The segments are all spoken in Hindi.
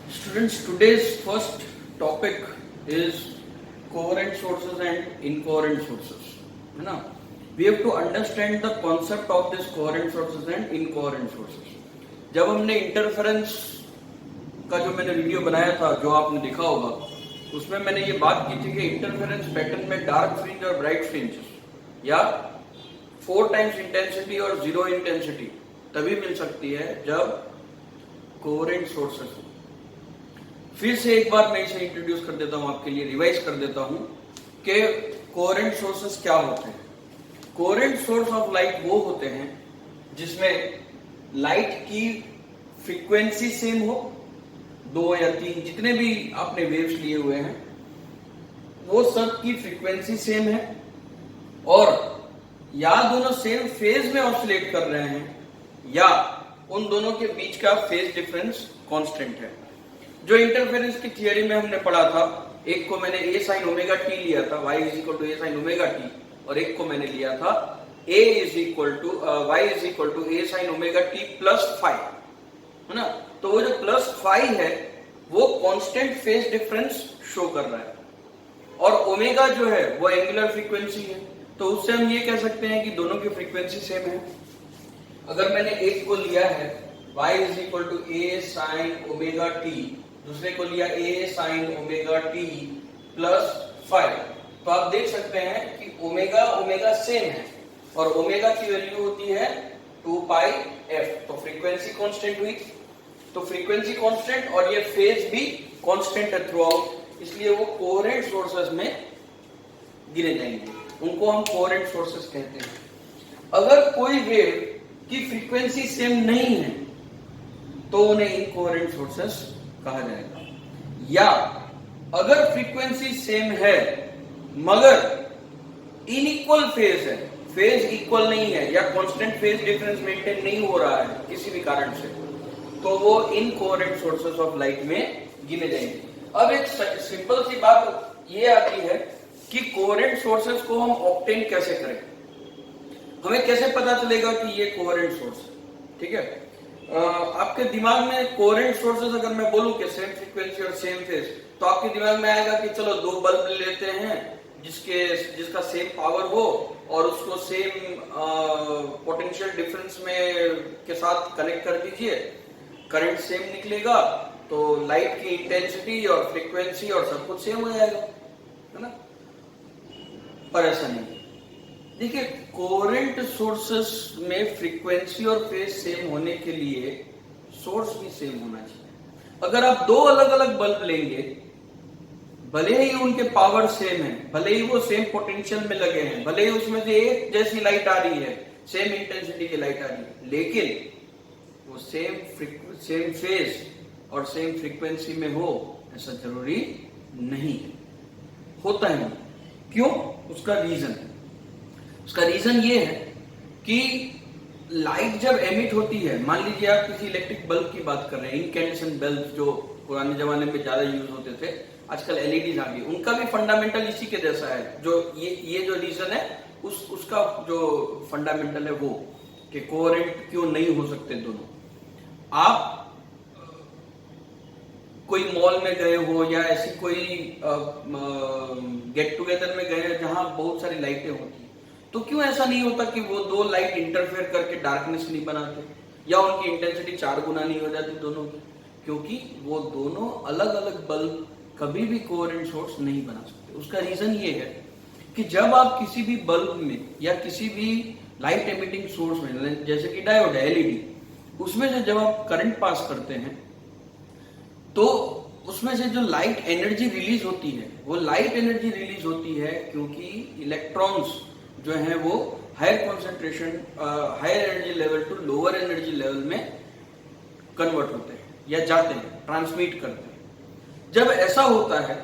Students, today's first topic is coherent sources and incoherent sources. है ना? We have to understand the concept of this coherent sources and incoherent sources. जब हमने इंटरफेरेंस का जो मैंने वीडियो बनाया था, जो आपने देखा होगा, उसमें मैंने ये बात की थी कि इंटरफेरेंस पैटर्न में डार्क फ्रिंज और ब्राइट फ्रिंज या 4 टाइम्स इंटेंसिटी और 0 इंटेंसिटी तभी मिल सकती है जब कोहेरेंट सोर्सेस हो। फिर से एक बार मैं इसे इंट्रोड्यूस कर देता हूं, आपके लिए रिवाइज कर देता हूं कि कोहेरेंट सोर्सेस क्या होते हैं। कोहेरेंट सोर्स ऑफ लाइट वो होते हैं जिसमें लाइट की फ्रीक्वेंसी सेम हो, 2 या 3 जितने भी आपने वेव्स लिए हुए हैं वो सब की फ्रीक्वेंसी सेम है और या दोनों सेम फेज में ऑसिलेट कर रहे हैं या उन दोनों के बीच का फेज डिफरेंस कांस्टेंट है। जो इंटरफेरेंस की थियरी में हमने पढ़ा था, एक को मैंने a sin ओमेगा t लिया था, y is equal to a sin omega t, और एक को मैंने लिया था a is equal to y is equal to a sin omega t plus phi, है ना। तो वो जो प्लस फाई है वो कांस्टेंट फेज डिफरेंस शो कर रहा है और ओमेगा जो है वो एंगुलर फ्रीक्वेंसी है, तो उससे हम ये कह सकते हैं कि दोनों की फ्रीक्वेंसी सेम है। अगर मैंने एक को लिया है y is equal to a sin omega t, दूसरे को लिया a sin omega t plus phi, तो आप देख सकते हैं कि ओमेगा ओमेगा सेम है और ओमेगा की वैल्यू होती है 2 पाई f, तो फ्रीक्वेंसी कांस्टेंट हुई। तो फ्रीक्वेंसी कांस्टेंट और ये फेज भी कांस्टेंट है थ्रू आउट, इसलिए वो कोहेरेंट सोर्सेस में गिने जाएंगे, उनको हम कोहेरेंट सोर्सेस कहते हैं। अगर कोई वेव की फ्रीक्वेंसी सेम नहीं है तो उन्हें इनकोहेरेंट सोर्सेस कहा जाएगा, या अगर फ्रीक्वेंसी सेम है मगर इनइक्वल फेज है, फेज इक्वल नहीं है या कांस्टेंट फेज डिफरेंस मेंटेन नहीं हो रहा है किसी भी कारण से, तो वो इनकोहेरेंट सोर्सेस ऑफ लाइट में गिने जाएंगे। अब एक सिंपल सी बात ये आती है कि कोहेरेंट सोर्सेस को हम ऑब्टेन कैसे करें, हमें कैसे पता चलेगा कि ये कोहेरेंट सोर्स है। ठीक है, आपके दिमाग में कोहेरेंट सोर्सेस अगर मैं बोलूं कि सेम फ्रीक्वेंसी और सेम फेज, तो आपके दिमाग में आएगा कि चलो 2 बल्ब लेते हैं जिसका सेम पावर हो और उसको सेम पोटेंशियल डिफरेंस में के साथ कनेक्ट कर दीजिए, करंट सेम निकलेगा तो लाइट की इंटेंसिटी और फ्रीक्वेंसी और सब कुछ सेम हो जाएगा, है ना। पर ऐसा नहीं। देखिए, कोहेरेंट सोर्सेस में फ्रीक्वेंसी और फेज सेम होने के लिए सोर्स भी सेम होना चाहिए। अगर आप 2 अलग अलग बल्ब लेंगे, भले ही उनके पावर सेम है, भले ही वो सेम पोटेंशियल में लगे हैं, भले ही उसमें से एक जैसी लाइट आ रही है, सेम इंटेंसिटी की लाइट आ रही है, लेकिन वो सेम फेज और सेम फ्रीक्वेंसी में हो ऐसा जरूरी नहीं है, होता है नहीं। क्यों? उसका रीजन ये है कि लाइट जब एमिट होती है, मान लीजिए आप किसी इलेक्ट्रिक बल्ब की बात कर रहे हैं, इनकैंडेसेंट बल्ब जो पुराने जमाने में ज्यादा यूज होते थे, आजकल एलईडी आ गई, उनका भी फंडामेंटल इसी के जैसा है। जो ये जो रीजन है उसका जो फंडामेंटल है वो कि कोहेरेंट क्यों नहीं हो सकते दोनों। आप कोई मॉल में गए हो या ऐसी कोई गेट टुगेदर में गए हो जहां बहुत सारी लाइटें होती हैं, तो क्यों ऐसा नहीं होता कि वो 2 लाइट इंटरफेयर करके डार्कनेस नहीं बनाते या उनकी इंटेंसिटी 4 गुना नहीं हो जाती दोनों की? क्योंकि वो दोनों अलग अलग बल्ब कभी भी कोहेरेंट सोर्स नहीं बना सकते। उसका रीजन ये है कि जब आप किसी भी बल्ब में या किसी भी लाइट एमिटिंग सोर्स में, जैसे कि डायोड है, एलईडी, उसमें से जब आप करंट पास करते हैं तो उसमें से जो लाइट एनर्जी रिलीज होती है, वो लाइट एनर्जी रिलीज होती है क्योंकि इलेक्ट्रॉन्स जो हैं वो higher concentration, higher energy level to lower energy level में कन्वर्ट होते हैं या जाते हैं, ट्रांसमिट करते हैं। जब ऐसा होता है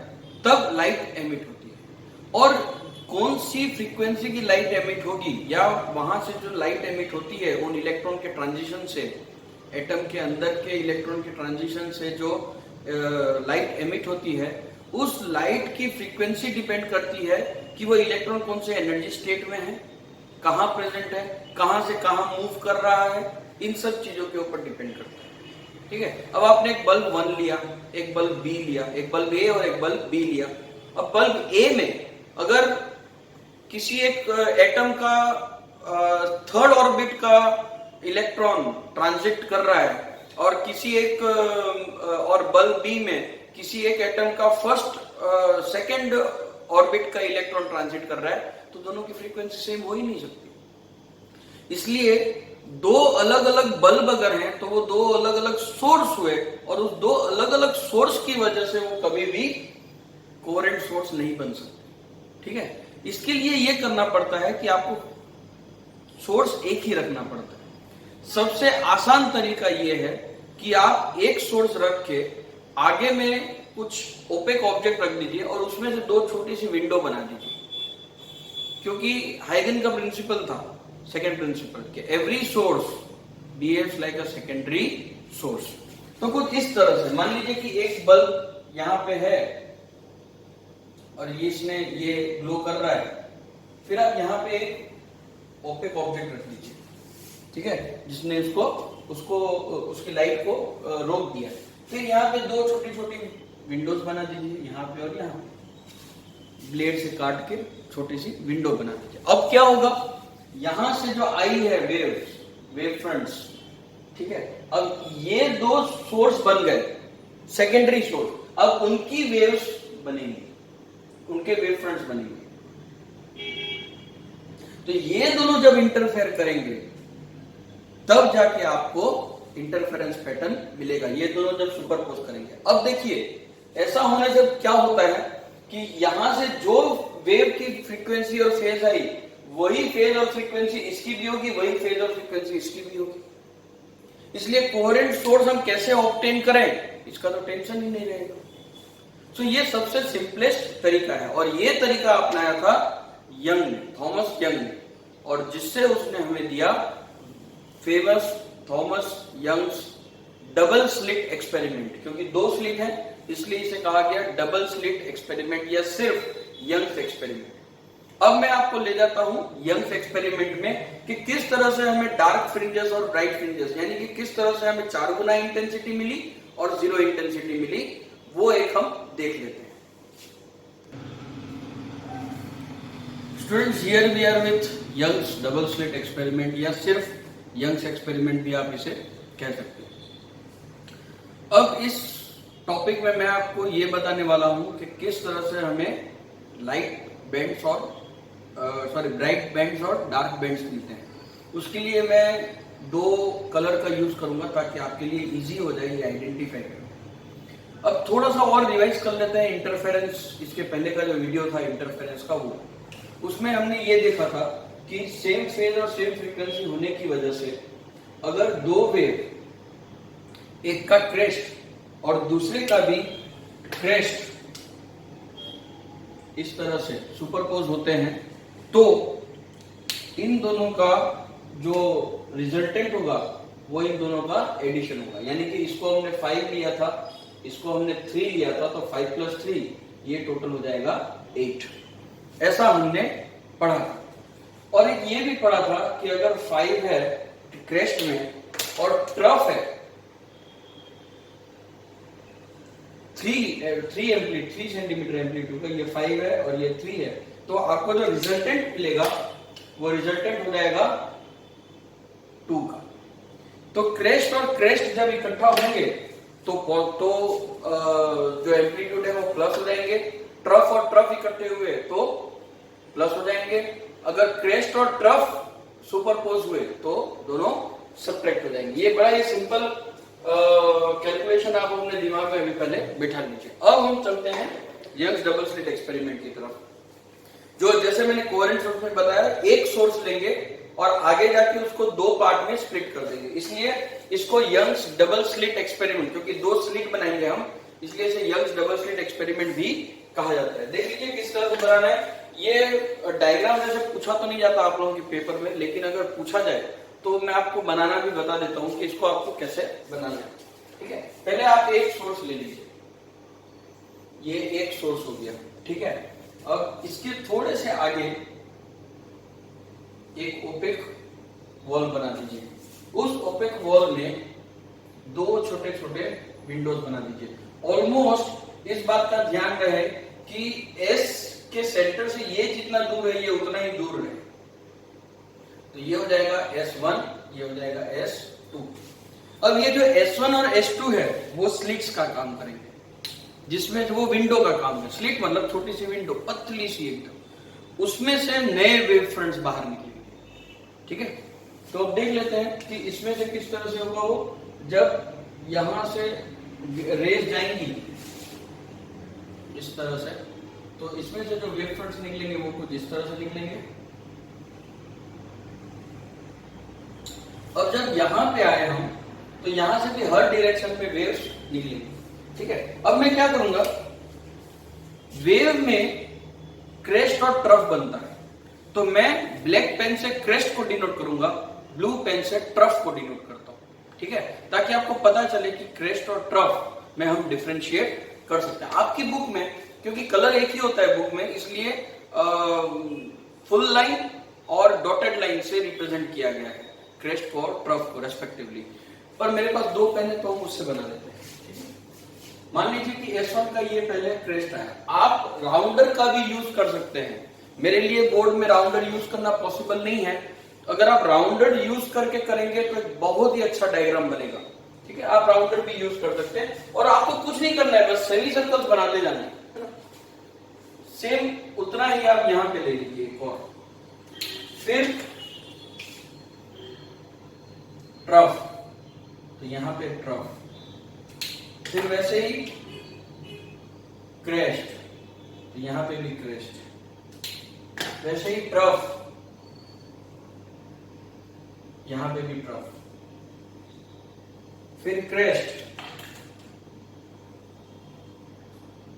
तब लाइट एमिट होती है, और कौन सी फ्रीक्वेंसी की लाइट एमिट होगी या वहां से जो लाइट एमिट होती है उन इलेक्ट्रॉन के ट्रांजिशन से, एटम के अंदर के इलेक्ट्रॉन के ट्रांजिशन से जो लाइट एमिट होती है, उस लाइट की फ्रीक्वेंसी डिपेंड करती है कि वो इलेक्ट्रॉन कौन से एनर्जी स्टेट में है, कहां प्रेजेंट है, कहां से कहां मूव कर रहा है, इन सब चीजों के ऊपर डिपेंड करता है। ठीक है। अब आपने एक बल्ब 1 लिया, एक बल्ब बी लिया, एक बल्ब ए और एक बल्ब बी लिया। अब बल्ब ए में अगर किसी एक एटम का थर्ड ऑर्बिट का इलेक्ट्रॉन ट्रांजिट कर रहा है और किसी एक और बल्ब बी में किसी एक एटम का फर्स्ट सेकंड ऑर्बिट का इलेक्ट्रॉन ट्रांजिट कर रहा है, तो दोनों की फ्रीक्वेंसी सेम हो ही नहीं सकती। इसलिए दो अलग अलग बल्ब अगर हैं तो वो दो अलग अलग सोर्स हुए, और उस दो अलग अलग सोर्स की वजह से वो कभी भी कोहेरेंट सोर्स नहीं बन सकते। ठीक है। इसके लिए ये करना पड़ता है कि आपको सोर्स एक ही रखना पड़ता है। सबसे आसान तरीका ये है कि आप एक सोर्स रख के आगे में कुछ ओपेक ऑब्जेक्ट रख दीजिए और उसमें से दो छोटी सी विंडो बना दीजिए, क्योंकि हाइगन का प्रिंसिपल था, सेकेंड प्रिंसिपल, कि every source behaves like a secondary source. तो कुछ इस तरह से मान लीजिए कि एक बल्ब यहां पे है और इसने ये ग्लो कर रहा है, फिर आप यहां पे एक ओपेक ऑब्जेक्ट रख दीजिए, ठीक है, जिसने उसको उसकी लाइट को रोक दिया। फिर यहाँ पे दो छोटी छोटी विंडोज बना दीजिए, यहाँ पे और यहाँ पे ब्लेड से काट के छोटी सी विंडो बना दीजिए। अब क्या होगा, यहां से जो आई है वेव फ्रंट्स, ठीक है, अब ये दो सोर्स बन गए सेकेंडरी सोर्स, अब उनकी वेव्स बनेंगी, उनके वेव फ्रंट्स बनेंगे। तो ये दोनों जब इंटरफेयर करेंगे तब जाके आपको इंटरफेरेंस पैटर्न मिलेगा, ये दोनों जब सुपरपोज करेंगे। अब देखिए ऐसा होने से क्या होता है कि यहां से जो वेव की फ्रीक्वेंसी और फेज आई, वही फेज और फ्रीक्वेंसी इसकी भी होगी, वही फेज और फ्रीक्वेंसी इसकी भी होगी। इसलिए कोहेरेंट सोर्स हम कैसे ऑब्टेन करें, इसका तो टेंशन ही नहीं रहेगा। तो ये सबसे सिंपलेस्ट तरीका है, और ये तरीका अपनाया था थॉमस यंग ने, और जिससे उसने हमें दिया famous Thomas Young's double slit experiment. क्योंकि दो स्लिट है इसलिए इसे कहा गया डबल स्लिट एक्सपेरिमेंट या सिर्फ यंग्स एक्सपेरिमेंट। अब मैं आपको ले जाता हूं यंग्स एक्सपेरिमेंट में कि किस तरह से हमें डार्क फ्रिंजेस और ब्राइट फ्रिंजेस, यानी कि किस तरह से हमें 4 गुना इंटेंसिटी मिली और 0 इंटेंसिटी मिली, वो एक हम देख लेते हैं। Students, here we are with Young's double slit experiment या सिर्फ यंग्स एक्सपेरिमेंट भी आप इसे कह सकते हैं। अब इस टॉपिक में मैं आपको ये बताने वाला हूं कि किस तरह से हमें लाइट बैंड्स और ब्राइट बैंड्स और डार्क बैंड्स मिलते हैं। उसके लिए मैं दो कलर का यूज करूंगा ताकि आपके लिए इजी हो जाए ये आइडेंटिफाई करना। अब थोड़ा सा और रिवाइज कर लेते हैं इंटरफेरेंस। इसके पहले का जो वीडियो था इंटरफेरेंस का, वो उसमें हमने ये देखा था कि सेम फेज और सेम फ्रीक्वेंसी होने की वजह से अगर दो वेव, एक का क्रेस्ट और दूसरे का भी क्रेस्ट, इस तरह से सुपरपोज होते हैं, तो इन दोनों का जो रिजल्टेंट होगा वो इन दोनों का एडिशन होगा। यानी कि इसको हमने 5 लिया था, इसको हमने 3 लिया था, तो 5 + 3 ये टोटल हो जाएगा 8। ऐसा हमने पढ़ा था। और एक ये भी पढ़ा था कि अगर 5 है क्रेस्ट में और ट्रफ है 3 सेंटीमीटर एम्पलीट्यूड का, ये 5 है और ये 3 है, तो आपको जो रिजल्टेंट मिलेगा वो रिजल्टेंट हो जाएगा 2 का। तो क्रेस्ट और क्रेस्ट जब इकट्ठा होंगे तो जो एम्पलीट्यूड है वो प्लस हो जाएंगे, ट्रफ और ट्रफ इकट्ठे हुए तो प्लस हो जाएंगे। अगर क्रेस्ट और ट्रफ सुपरपोज हुए तो दोनों सब्ट्रैक्ट हो जाएंगे। ये बड़ा ही सिंपल कैलकुलेशन आप अपने दिमाग में अभी पहले बिठा लीजिए। अब हम चलते हैं यंग्स डबल स्लिट एक्सपेरिमेंट की तरफ, जो जैसे मैंने कोहेरेंट सोर्स में बताया, एक सोर्स लेंगे और आगे जाके उसको 2 पार्ट में स्प्लिट कर देंगे। इसलिए इसको यंग्स डबल स्लिट एक्सपेरिमेंट, क्योंकि 2 स्लिट बनाएंगे हम, इसलिए इसे यंग्स डबल स्लिट एक्सपेरिमेंट भी कहा जाता है। देख लीजिए किस तरह से बनाना है। ये डायग्राम जैसे पूछा तो नहीं जाता आप लोगों के पेपर में, लेकिन अगर पूछा जाए तो मैं आपको बनाना भी बता देता हूं कि इसको आपको कैसे बनाना है। ठीक है, पहले आप एक सोर्स ले लीजिए, ये एक सोर्स हो गया, ठीक है। अब इसके थोड़े से आगे एक ओपेक वॉल बना दीजिए। उस ओपेक वॉल में दो छोटे छोटे विंडोज बना दीजिए। ऑलमोस्ट इस बात का ध्यान रहे कि एस के सेंटर से ये जितना दूर है ये उतना ही दूर रहे। तो ये हो जाएगा S1, ये हो जाएगा S2। अब ये जो S1 और S2 है वो स्लिट्स का काम करेंगे, जिसमें वो विंडो का काम है। स्लिट मतलब छोटी सी विंडो, पतली सी एकदम, उसमें से नए वेव फ्रंट्स बाहर निकलेंगे। ठीक है, तो अब देख लेते हैं कि इसमें से किस तरह से होगा वो। जब यहां से रेज जाएंगी इस तरह से, तो इसमें से जो वेव फ्रंट्स निकलेंगे वो कुछ इस तरह से निकलेंगे। अब जब यहां पे आए हम, तो यहां से भी हर डायरेक्शन में वेव्स निकलेंगे। ठीक है, अब मैं क्या करूंगा, वेव में क्रेस्ट और ट्रफ बनता है, तो मैं ब्लैक पेन से क्रेस्ट को डिनोट करूंगा, ब्लू पेन से ट्रफ को डिनोट करता हूं। ठीक है, ताकि आपको पता चले कि क्रेस्ट और ट्रफ में हम डिफरेंशिएट कर सकते हैं। आपकी बुक में क्योंकि कलर एक ही होता है बुक में, इसलिए फुल लाइन और डॉटेड लाइन से रिप्रेजेंट किया गया है क्रेस्ट को और ट्रफ को रेस्पेक्टिवली। पर मेरे पास दो पेन है तो हम उससे बना लेते हैं। मान लीजिए कि S1 का ये पहले क्रेस्ट आया, आप राउंडर का भी यूज कर सकते हैं। मेरे लिए बोर्ड में राउंडर यूज करना पॉसिबल नहीं है। अगर आप राउंडर यूज करके करेंगे तो एक बहुत ही अच्छा डायग्राम बनेगा। ठीक है, आप राउंडर भी यूज कर सकते हैं और आपको कुछ नहीं करना है, बस सेमी सर्कल्स बनाते जाना है। सेम उतना ही आप यहां पे ले लीजिए एक और, फिर ट्रफ, तो यहां पे ट्रफ, फिर वैसे ही क्रेस्ट, तो यहां पे भी क्रेस्ट, वैसे ही ट्रफ, यहां पे भी ट्रफ, फिर क्रेस्ट,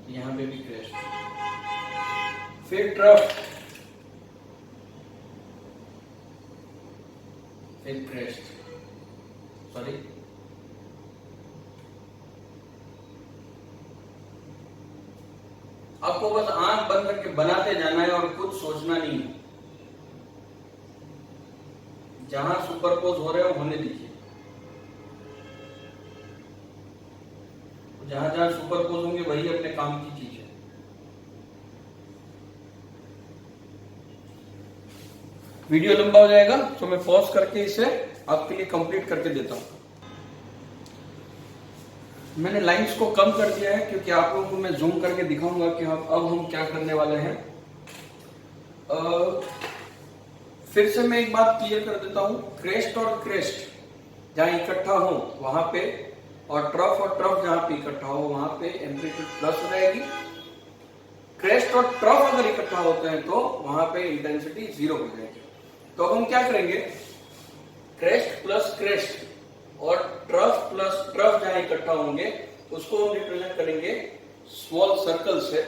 यहां पे भी क्रेस्ट, फिर ट्रफ, फिर क्रेस्ट, सॉरी आपको बस आंख बंद करके बनाते जाना है और कुछ सोचना नहीं है। जहां सुपरपोज हो रहे हो होने दीजिए, जहां जहां सुपरपोज होंगे वही अपने काम की चीज है। वीडियो लंबा हो जाएगा तो मैं पॉज करके इसे आपके लिए कंप्लीट करके देता हूं। मैंने लाइंस को कम कर दिया है क्योंकि आप लोगों को मैं जूम करके दिखाऊंगा कि अब हम क्या करने वाले हैं। फिर से मैं एक बात क्लियर कर देता हूं, क्रेस्ट और क्रेस्ट जहां इकट्ठा हो वहां पे, और ट्रफ जहां पे इकट्ठा हो वहां पे एम्पलीट्यूड प्लस हो जाएगी। क्रेस्ट और ट्रफ अगर इकट्ठा होते हैं तो वहां पे इंटेंसिटी 0 हो जाएगी। तो अब हम क्या करेंगे, क्रेस्ट प्लस क्रेस्ट और ट्रफ प्लस ट्रफ जहां इकट्ठा होंगे उसको हम रिप्रेजेंट करेंगे स्मॉल सर्कल से,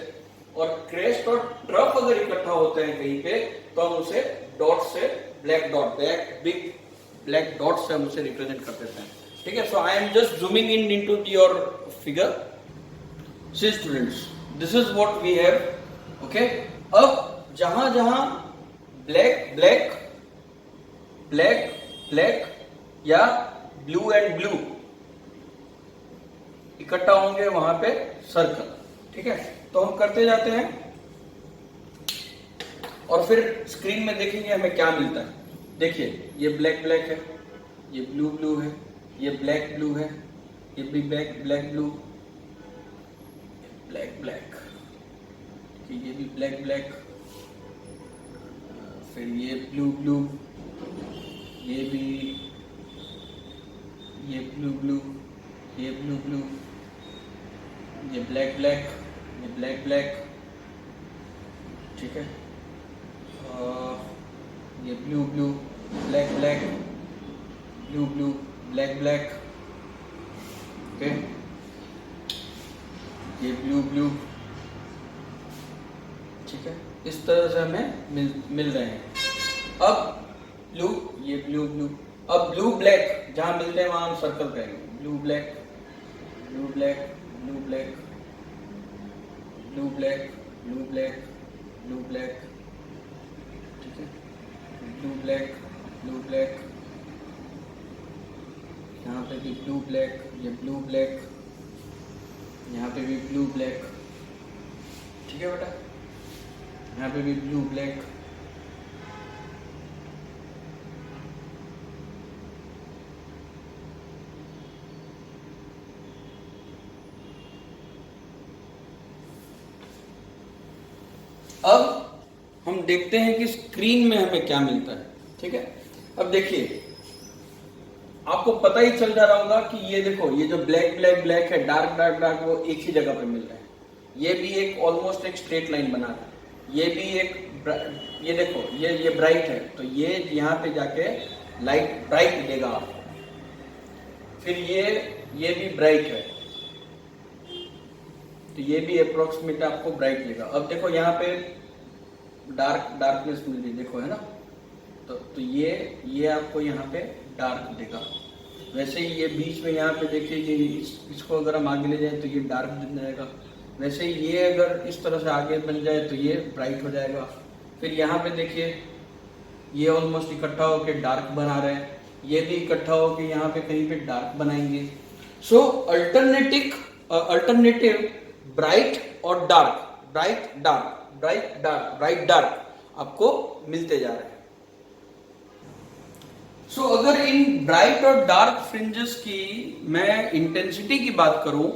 और क्रेस्ट और ट्रफ अगर इकट्ठा होते हैं कहीं पे तो हम उसे डॉट से, black dot, big black dot से हम उसे रिप्रेजेंट कर देते हैं। ठीक है, so I am just zooming in into your figure. See students, this is what we have. Okay, अब जहां जहां ब्लैक ब्लैक ब्लैक ब्लैक या ब्लू एंड ब्लू इकट्ठा होंगे वहां पे सर्कल। ठीक है, तो हम करते जाते हैं और फिर स्क्रीन में देखेंगे हमें क्या मिलता है। देखिए, ये ब्लैक ब्लैक है, ये ब्लू ब्लू है, ये ब्लैक ब्लू है, ये भी black black blue, black black, ये भी ब्लैक ब्लैक, फिर ये ब्लू ब्लू, ये भी, ये ब्लू ब्लू, ये ब्लू ब्लू, ये ब्लैक ब्लैक, ये ब्लैक ब्लैक। ठीक है, ये blue blue, black black, blue blue, black black. Okay, ये ब्लू ब्लू। ठीक है, इस तरह से हमें मिल रहे हैं। अब ब्लू, ये ब्लू ब्लू, अब ब्लू ब्लैक जहां मिलते हैं वहां हम सर्कल करेंगे। Blue black, blue black, blue black, blue black, blue black, blue black. ठीक है, ब्लू ब्लैक, ब्लू ब्लैक, यहाँ पे भी ब्लू ब्लैक, ये ब्लू ब्लैक, यहाँ पे भी ब्लू ब्लैक, ठीक है बेटा, यहाँ पे भी ब्लू ब्लैक। अब हम देखते हैं कि स्क्रीन में हमें क्या मिलता है, ठीक है। अब देखिए, आपको पता ही चल जा रहा होगा कि ये देखो, ये जो ब्लैक ब्लैक ब्लैक है, डार्क डार्क डार्क, वो एक ही जगह पे मिल रहा है। ये भी एक ऑलमोस्ट एक स्ट्रेट लाइन बना रहा है, ये भी एक, ये देखो, ये ब्राइट है, तो ये यहाँ पे जाके लाइट ब्राइट देगा आपको। फिर ये भी ब्राइट है, तो ये भी अप्रोक्सीमेट आपको ब्राइट देगा। अब देखो यहाँ पे डार्कनेस मिल रही, देखो, है ना, तो ये आपको यहाँ पे डार्क देगा। वैसे ही ये बीच में यहाँ पे देखिए, ये इसको अगर हम आगे ले जाए तो ये डार्क बन जाएगा। वैसे ही ये अगर इस तरह से आगे बन जाए तो ये ब्राइट हो जाएगा। फिर यहाँ पे देखिए, ये ऑलमोस्ट इकट्ठा होकर डार्क बना रहे हैं, ये भी इकट्ठा होकर यहाँ पे कहीं पे डार्क बनाएंगे। सो अल्टरनेटिव ब्राइट और dark, bright dark, bright dark, bright dark आपको मिलते जा रहे हैं। सो अगर इन ब्राइट और डार्क फ्रिंजेस की मैं इंटेंसिटी की बात करूं,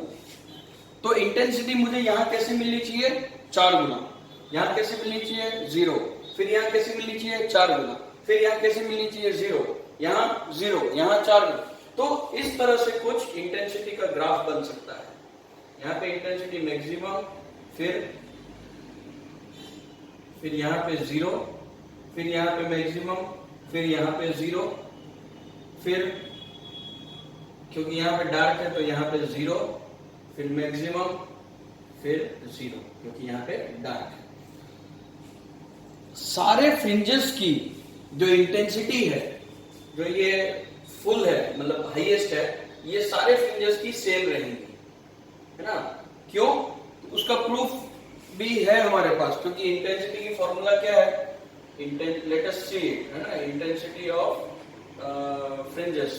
तो इंटेंसिटी मुझे यहां कैसे मिलनी चाहिए? 4 गुना। यहां कैसे मिलनी चाहिए? 0। फिर यहां कैसे मिलनी चाहिए? 4 गुना। फिर यहां कैसे मिलनी चाहिए? 0। यहां 0, यहां 4 गुना। तो इस तरह से कुछ इंटेंसिटी का ग्राफ बन सकता है। यहाँ पे इंटेंसिटी मैक्सिमम, फिर यहाँ पे 0, फिर यहाँ पे मैक्सिमम, फिर यहाँ पे 0, फिर क्योंकि यहाँ पे डार्क है तो यहाँ पे 0, फिर मैक्सिमम, फिर 0 क्योंकि यहाँ पे डार्क है। सारे फ्रिंजेस की जो इंटेंसिटी है, जो ये फुल है, मतलब हाईएस्ट है, ये सारे फ्रिंजेस की सेम रहेंगी, है ना। क्यों? उसका प्रूफ भी है हमारे पास, क्योंकि इंटेंसिटी की फॉर्मूला क्या है? लेट अस सी, है ना, intensity of fringes.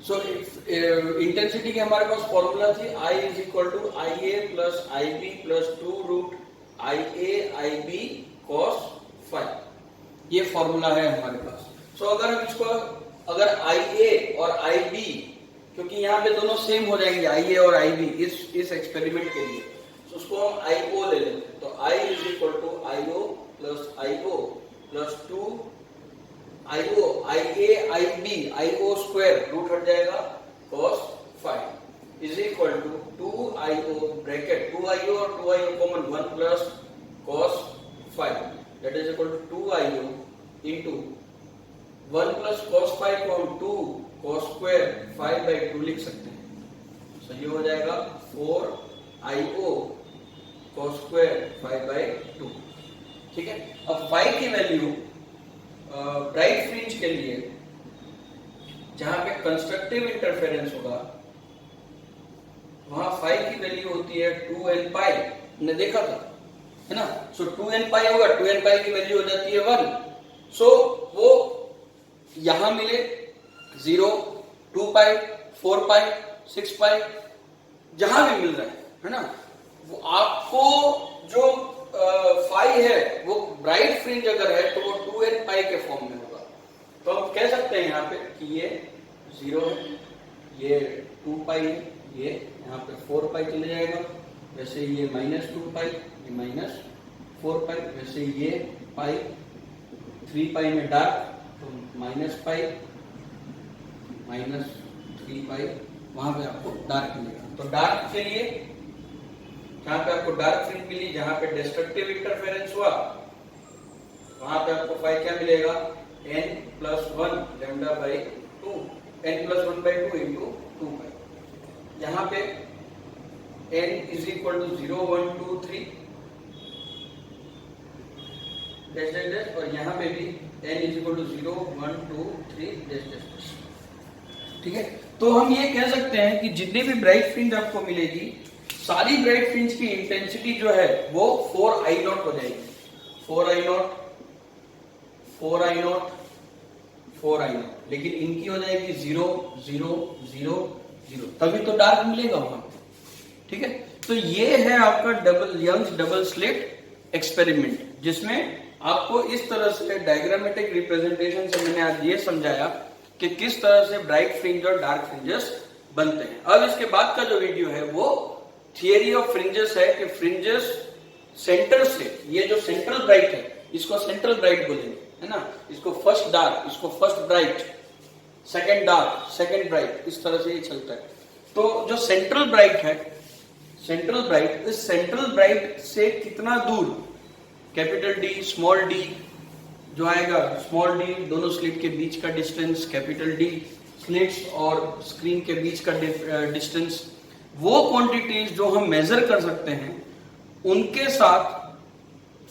So intensity की हमारे पास फॉर्मूला थी I is equal to IA plus IB plus 2 root IA IB cos phi, ये फॉर्मूला है हमारे पास। सो अगर हम इसको, अगर IA और IB, क्योंकि यहाँ पे दोनों सेम हो जाएंगे IA और IB इस एक्सपेरिमेंट के लिए, तो उसको हम IO ले लेते हैं। तो I is equal to IO plus IO plus 2 IO IA IB IO square, root हट जाएगा, cos phi is equal to 2IO bracket 2IO और 2IO common 1 plus cos phi, that is equal to 2IO into 1 plus cos phi को हम 2 cos स्क्वायर 5/2 लिख सकते हैं। सो ये हो जाएगा 4IO cos स्क्वायर 5/2, ठीक है। अब phi की वैल्यू ब्राइट फ्रिंज के लिए, जहां पे कंस्ट्रक्टिव इंटरफेरेंस होगा, वहां phi की वैल्यू होती है 2n पाई, हमने देखा था, है ना। सो 2n पाई होगा, 2n पाई की वैल्यू हो जाती है 1। सो वो यहां मिले 0, 2 पाई, 4 पाई, 6 पाई, जहां भी मिल रहा है ना, वो आपको जो फाई है, वो ब्राइट फ्रिंज अगर है तो वो 2n पाई के फॉर्म में होगा। तो हम कह सकते हैं यहाँ पे कि ये 0 है, ये 2 पाई है, ये यहाँ पे 4 पाई चले जाएगा, वैसे ये -2 पाई, ये -4 पाई, वैसे ये पाई, 3 पाई में डार्क, तो -पाई, -3 पाई, वहां पे आपको डार्क मिलेगा। तो डार्क के लिए, जहां पे आपको डार्क फ्रिंज मिली, जहां पे डिस्ट्रक्टिव इंटरफेरेंस हुआ, वहां पे आपको फाई क्या मिलेगा? n plus 1 lambda by 2, n प्लस 1/2 इंटू 2 पाई। यहाँ पे n is equal to 0, 1, 2, 3 dash dash dash, और यहाँ पे भी n is equal to 0, 1, 2, 3 dash dash dash, ठीक है। तो हम ये कह सकते हैं कि जितनी भी ब्राइट फ्रिंज आपको मिलेगी, सारी ब्राइट फ्रिंज की इंटेंसिटी जो है वो 4I0 हो जाएगी। 4I0, 4I0, 4 आई, लेकिन इनकी हो जाएगी 0 0 0 0, तभी तो डार्क मिलेगा वहां पे। ठीक है, तो ये है आपका यंग्स डबल स्लिट एक्सपेरिमेंट, जिसमें आपको इस तरह से डायग्रामेटिक रिप्रेजेंटेशन से मैंने आज ये समझाया कि किस तरह से ब्राइट फ्रिंज और डार्क फ्रिंजेस बनते हैं। अब इसके बाद का जो वीडियो है वो थियरी ऑफ फ्रिंजेस है कि फ्रिंजेस सेंटर से, ये जो सेंट्रल ब्राइट है इसको सेंट्रल ब्राइट बोलेंगे, है ना, इसको फर्स्ट डार्क, इसको first bright, second dark, second bright, इस तरह से ये चलता है। तो जो सेंट्रल ब्राइट है, सेंट्रल ब्राइट, इस सेंट्रल ब्राइट से कितना दूर, कैपिटल डी स्मॉल डी जो आएगा, स्मॉल डी दोनों स्लिट के बीच का डिस्टेंस, कैपिटल डी स्लिट्स और स्क्रीन के बीच का डिस्टेंस, वो क्वांटिटीज जो हम मेजर कर सकते हैं उनके साथ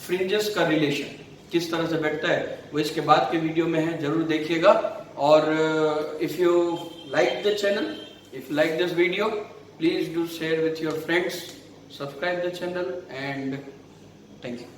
फ्रिंजेस का रिलेशन किस तरह से बैठता है वो इसके बाद के वीडियो में है, जरूर देखिएगा। और if you like the channel, if you like this video, please do share with your friends, subscribe the channel, and thank you.